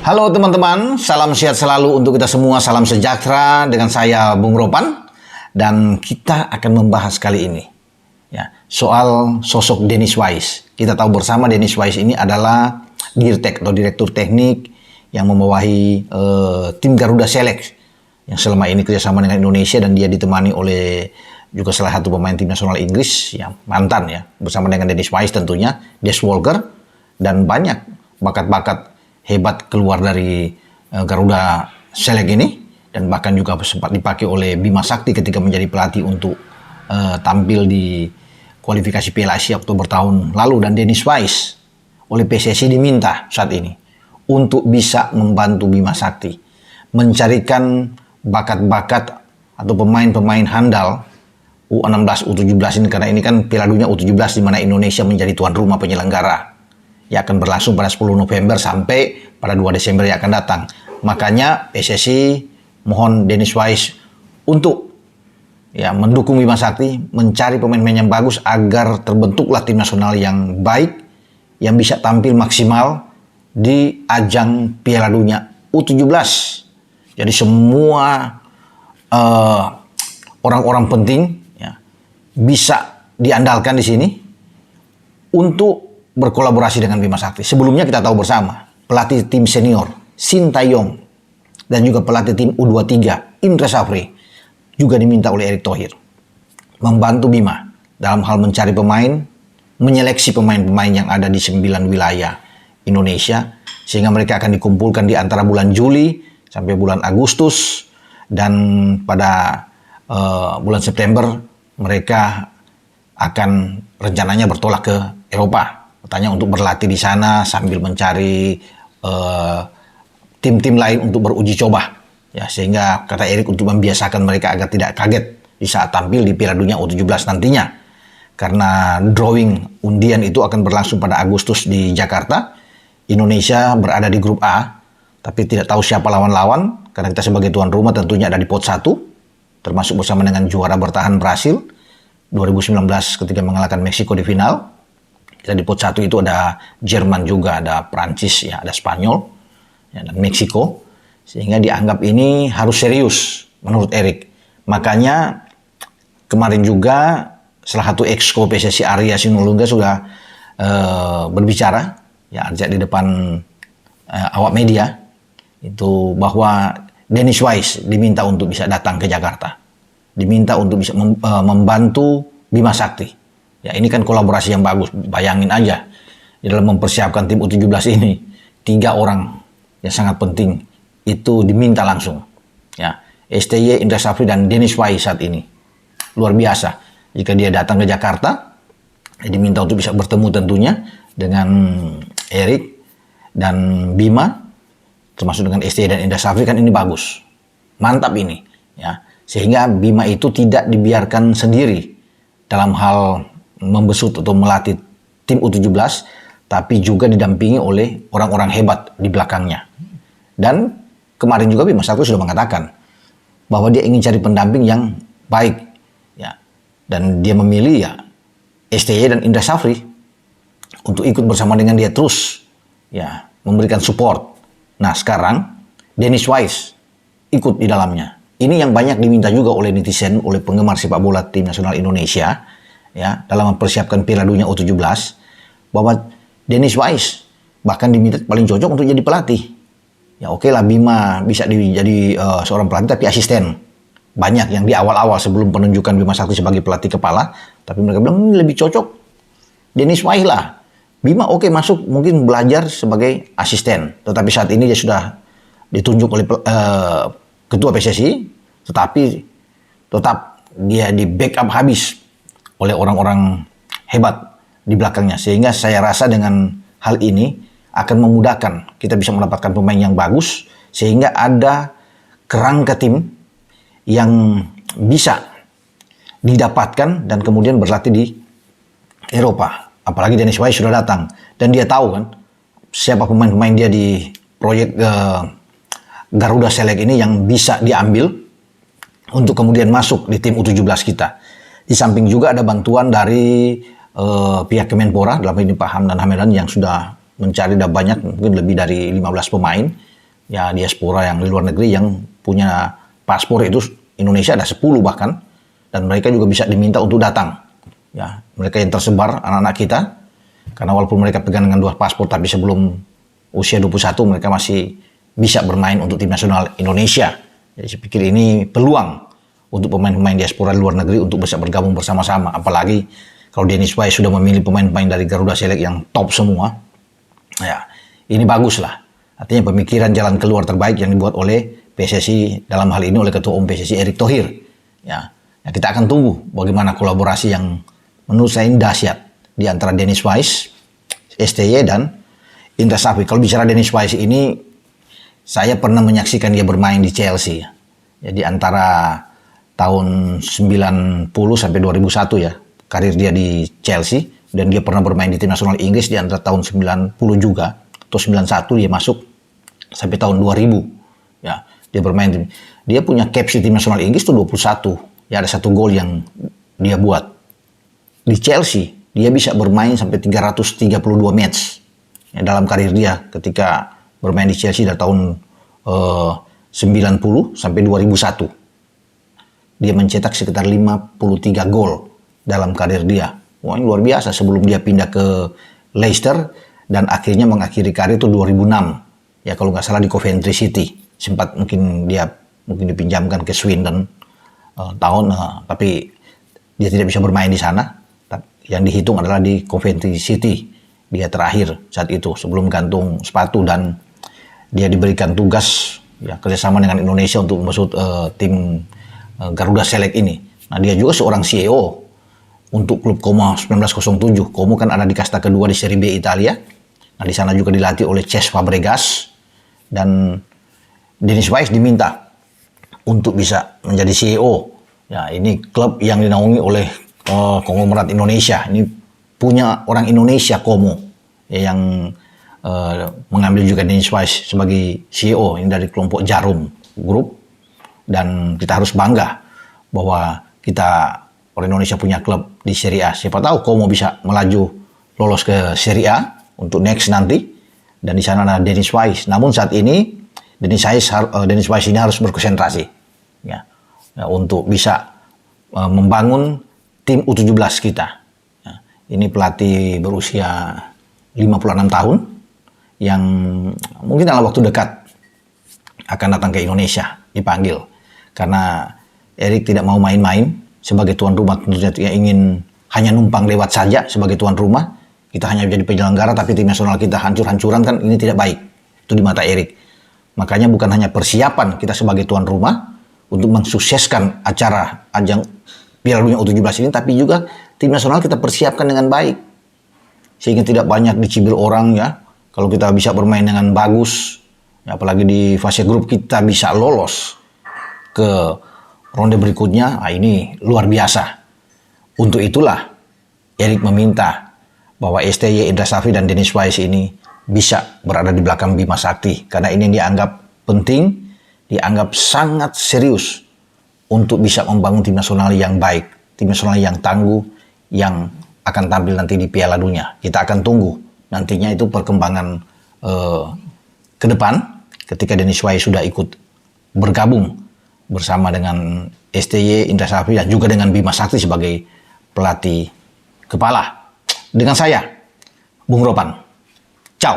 Halo teman-teman, salam sehat selalu untuk kita semua, salam sejahtera dengan saya Bung Ropan. Dan kita akan membahas kali ini ya, soal sosok Dennis Wise. Kita tahu bersama Dennis Wise ini adalah Dirtek atau Direktur Teknik yang membawahi tim Garuda Select yang selama ini kerjasama dengan Indonesia, dan dia ditemani oleh juga salah satu pemain tim nasional Inggris yang mantan ya, bersama dengan Dennis Wise tentunya, Des Walker, dan banyak bakat-bakat hebat keluar dari Garuda Select ini, dan bahkan juga sempat dipakai oleh Bima Sakti ketika menjadi pelatih untuk tampil di kualifikasi Piala Asia Oktober tahun lalu. Dan Dennis Wise oleh PSSI diminta saat ini untuk bisa membantu Bima Sakti mencarikan bakat-bakat atau pemain-pemain handal U16, U17 ini, karena ini kan Piala Dunia U17 di mana Indonesia menjadi tuan rumah penyelenggara, yang akan berlangsung pada 10 November sampai pada 2 Desember yang akan datang. Makanya PSSI mohon Dennis Wise untuk ya mendukung Bima Sakti, mencari pemain-pemain yang bagus agar terbentuklah tim nasional yang baik, yang bisa tampil maksimal di ajang Piala Dunia U17. Jadi semua orang-orang penting ya, bisa diandalkan di sini untuk berkolaborasi dengan Bima Sakti. Sebelumnya kita tahu bersama, pelatih tim senior Shin Tae-yong dan juga pelatih tim U23 Indra Safri juga diminta oleh Erick Thohir membantu Bima dalam hal mencari pemain, menyeleksi pemain-pemain yang ada di 9 wilayah Indonesia, sehingga mereka akan dikumpulkan di antara bulan Juli sampai bulan Agustus, dan pada bulan September mereka akan rencananya bertolak ke Eropa. Katanya untuk berlatih di sana sambil mencari tim-tim lain untuk beruji coba. Ya, sehingga kata Erick untuk membiasakan mereka agar tidak kaget di saat tampil di Piala Dunia U17 nantinya. Karena drawing undian itu akan berlangsung pada Agustus di Jakarta. Indonesia berada di grup A, tapi tidak tahu siapa lawan-lawan, karena kita sebagai tuan rumah tentunya ada di pot 1, termasuk bersama dengan juara bertahan Brasil 2019 ketika mengalahkan Meksiko di final. Kita di pot 1 itu ada Jerman juga, ada Prancis, ya, ada Spanyol, ya, dan Meksiko. Sehingga dianggap ini harus serius menurut Erick. Makanya kemarin juga salah satu exco PSSI Arya Sinulinga sudah berbicara ya di depan awak media itu bahwa Dennis Wise diminta untuk bisa datang ke Jakarta. Diminta untuk bisa membantu Bima Sakti. Ya, ini kan kolaborasi yang bagus. Bayangin aja di dalam mempersiapkan tim U17 ini 3 orang yang sangat penting itu diminta langsung. Ya, STY, Indra Safri, dan Dennis Wise saat ini luar biasa. Jika dia datang ke Jakarta, dia diminta untuk bisa bertemu tentunya dengan Erick dan Bima, termasuk dengan STY dan Indra Safri, kan ini bagus. Mantap ini. Ya, sehingga Bima itu tidak dibiarkan sendiri dalam hal membesut atau melatih tim U17, tapi juga didampingi oleh orang-orang hebat di belakangnya. Dan kemarin juga Bima Sakti sudah mengatakan bahwa dia ingin cari pendamping yang baik, ya, dan dia memilih ya STY dan Indra Safri untuk ikut bersama dengan dia terus, ya, memberikan support. Nah sekarang Dennis Wise ikut di dalamnya. Ini yang banyak diminta juga oleh netizen, oleh penggemar sepak bola tim nasional Indonesia, ya, dalam mempersiapkan Piala Dunia U17, bahwa Dennis Wise bahkan diminta paling cocok untuk jadi pelatih. Ya oke lah, Bima bisa jadi seorang pelatih tapi asisten. Banyak yang di awal-awal sebelum penunjukan Bima Sakti sebagai pelatih kepala, tapi mereka bilang lebih cocok Dennis Wise lah. Bima oke masuk mungkin belajar sebagai asisten, tetapi saat ini dia sudah ditunjuk oleh ketua PSSI, tetapi tetap dia di backup habis oleh orang-orang hebat di belakangnya. Sehingga saya rasa dengan hal ini akan memudahkan kita bisa mendapatkan pemain yang bagus, sehingga ada kerangka tim yang bisa didapatkan dan kemudian berlatih di Eropa. Apalagi Dennis Wise sudah datang dan dia tahu kan siapa pemain-pemain dia di proyek Garuda Select ini yang bisa diambil untuk kemudian masuk di tim U17 kita. Di samping juga ada bantuan dari pihak Kemenpora, dalam ini Pak Hamdan Hamedan, yang sudah mencari banyak, mungkin lebih dari 15 pemain ya diaspora yang di luar negeri yang punya paspor itu Indonesia ada 10 bahkan, dan mereka juga bisa diminta untuk datang. Ya, mereka yang tersebar anak-anak kita, karena walaupun mereka pegang dengan 2 paspor tapi sebelum usia 21 mereka masih bisa bermain untuk tim nasional Indonesia. Jadi saya pikir ini peluang untuk pemain-pemain diaspora di luar negeri untuk bisa bergabung bersama-sama. Apalagi kalau Dennis Wise sudah memilih pemain-pemain dari Garuda Select yang top semua. Ya, ini bagus lah. Artinya pemikiran jalan keluar terbaik yang dibuat oleh PSSI, dalam hal ini oleh Ketua Umum PSSI Erick Thohir. Ya, kita akan tunggu bagaimana kolaborasi yang menurut saya ini dahsyat di antara Dennis Wise, STY dan Indra Safri. Kalau bicara Dennis Wise ini, saya pernah menyaksikan dia bermain di Chelsea. Jadi antara tahun 90 sampai 2001 ya, karir dia di Chelsea, dan dia pernah bermain di tim nasional Inggris di antara tahun 90 juga atau 91 dia masuk sampai tahun 2000. Ya, dia bermain, dia punya caps di tim nasional Inggris itu 21. Ya, ada 1 gol yang dia buat. Di Chelsea dia bisa bermain sampai 332 match ya, dalam karir dia ketika bermain di Chelsea dari tahun 90 sampai 2001. Dia mencetak sekitar 53 gol dalam karir dia. Wah, ini luar biasa. Sebelum dia pindah ke Leicester dan akhirnya mengakhiri karir itu 2006. Ya, kalau nggak salah di Coventry City. Sempat mungkin dipinjamkan ke Swindon tapi dia tidak bisa bermain di sana. Yang dihitung adalah di Coventry City. Dia terakhir saat itu sebelum gantung sepatu, dan dia diberikan tugas ya kerjasama dengan Indonesia untuk membentuk tim Garuda Select ini. Nah, dia juga seorang CEO untuk klub Como 1907. Como kan ada di kasta kedua di Serie B Italia. Nah, di sana juga dilatih oleh Cesc Fabregas, dan Dennis Wise diminta untuk bisa menjadi CEO. Ya, ini klub yang dinaungi oleh konglomerat Indonesia. Ini punya orang Indonesia, Como, ya, yang mengambil juga Dennis Wise sebagai CEO ini dari kelompok Jarum Group. Dan kita harus bangga bahwa kita orang Indonesia punya klub di Serie A. Siapa tahu Como bisa melaju lolos ke Serie A untuk next nanti, dan di sana ada Dennis Wise. Namun saat ini Dennis Wise ini harus berkonsentrasi ya untuk bisa membangun tim U17 kita. Ya, ini pelatih berusia 56 tahun yang mungkin dalam waktu dekat akan datang ke Indonesia, dipanggil. Karena Erick tidak mau main-main sebagai tuan rumah, tentunya dia ingin hanya numpang lewat saja sebagai tuan rumah. Kita hanya menjadi penyelenggara tapi tim nasional kita hancur-hancuran, kan ini tidak baik. Itu di mata Erick. Makanya bukan hanya persiapan kita sebagai tuan rumah untuk mensukseskan acara ajang Piala Dunia U17 ini, tapi juga tim nasional kita persiapkan dengan baik. Sehingga tidak banyak dicibir orang ya. Kalau kita bisa bermain dengan bagus, ya, apalagi di fase grup kita bisa lolos ke ronde berikutnya, nah ini luar biasa. Untuk itulah Erick meminta bahwa STY, Indra Safri dan Dennis Wise ini bisa berada di belakang Bima Sakti, karena ini dianggap penting, dianggap sangat serius untuk bisa membangun tim nasional yang baik, tim nasional yang tangguh, yang akan tampil nanti di Piala Dunia. Kita akan tunggu nantinya itu perkembangan ke depan ketika Dennis Wise sudah ikut bergabung bersama dengan STY, Indra Safri, dan juga dengan Bima Sakti sebagai pelatih kepala. Dengan saya, Bung Ropan. Ciao.